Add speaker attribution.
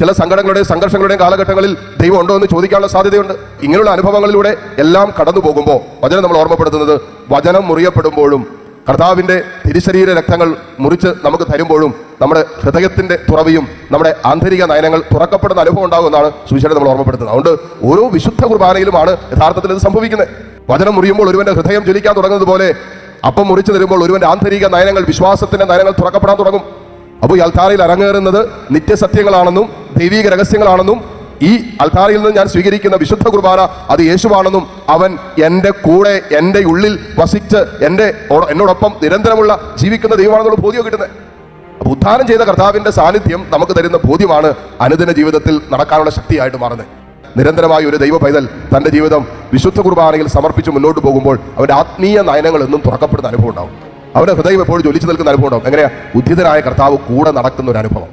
Speaker 1: ചില സങ്കടങ്ങളുടെയും സംഘർഷങ്ങളുടെയും കാലഘട്ടങ്ങളിൽ ദൈവം ഉണ്ടോ എന്ന് ചോദിക്കാനുള്ള സാധ്യതയുണ്ട്. ഇങ്ങനെയുള്ള അനുഭവങ്ങളിലൂടെ എല്ലാം കടന്നു പോകുമ്പോൾ വചനം നമ്മൾ ഓർമ്മപ്പെടുത്തുന്നത്, വചനം മുറിയപ്പെടുമ്പോഴും കർത്താവിൻ്റെ തിരുശരീര രക്തങ്ങൾ മുറിച്ച് നമുക്ക് തരുമ്പോഴും നമ്മുടെ ഹൃദയത്തിൻ്റെ തുറവിയും നമ്മുടെ ആന്തരിക നയനങ്ങൾ തുറക്കപ്പെടുന്ന അനുഭവം ഉണ്ടാകുമെന്നാണ് സുവിശേഷം നമ്മൾ ഓർമ്മപ്പെടുത്തുന്നത്. അതുകൊണ്ട് ഓരോ വിശുദ്ധ കുർബാനയിലുമാണ് യഥാർത്ഥത്തിൽ ഇത് സംഭവിക്കുന്നത്. വചനം മുറിയുമ്പോൾ ഒരുവന്റെ ഹൃദയം ജ്വലിക്കാൻ തുടങ്ങുന്നത് പോലെ അപ്പം മുറിച്ചു തരുമ്പോൾ ഒരുവന്റെ ആന്തരിക നയനങ്ങൾ, വിശ്വാസത്തിന്റെ നയനങ്ങൾ തുറക്കപ്പെടാൻ തുടങ്ങും. അപ്പോൾ ഈ അൾത്താരയിൽ അരങ്ങേറുന്നത് നിത്യസത്യങ്ങളാണെന്നും ദൈവീക രഹസ്യങ്ങളാണെന്നും ഈ അൾത്താരയിൽ നിന്ന് ഞാൻ സ്വീകരിക്കുന്ന വിശുദ്ധ കുർബാന അത് യേശുവാണെന്നും അവൻ എൻ്റെ കൂടെ, എൻ്റെ ഉള്ളിൽ വസിച്ച് എന്നോടൊപ്പം നിരന്തരമുള്ള ജീവിക്കുന്ന ദൈവമാണെന്നുള്ള ബോധ്യം കിട്ടുന്നത്. അപ്പോൾ ഉദ്ധാനം ചെയ്ത കർത്താവിൻ്റെ സാന്നിധ്യം നമുക്ക് തരുന്ന ബോധ്യമാണ് അനുദിന ജീവിതത്തിൽ നടക്കാനുള്ള ശക്തിയായിട്ട് മാറുന്നത്. നിരന്തരമായി ഒരു ദൈവ പൈതൽ തൻ്റെ ജീവിതം വിശുദ്ധ കുർബാനയിൽ സമർപ്പിച്ച് മുന്നോട്ട് പോകുമ്പോൾ അവൻ്റെ ആത്മീയ നയനങ്ങൾ എന്നും തുറക്കപ്പെടുന്ന അനുഭവം ഉണ്ടാവും. അവൻ്റെ ഹൃദയം എപ്പോഴും ജ്വലിച്ചു നിൽക്കുന്ന അനുഭവം ഉണ്ടാവും. എങ്ങനെയാ? ഉദ്ധിതനായ കർത്താവ് കൂടെ നടക്കുന്ന ഒരു അനുഭവം.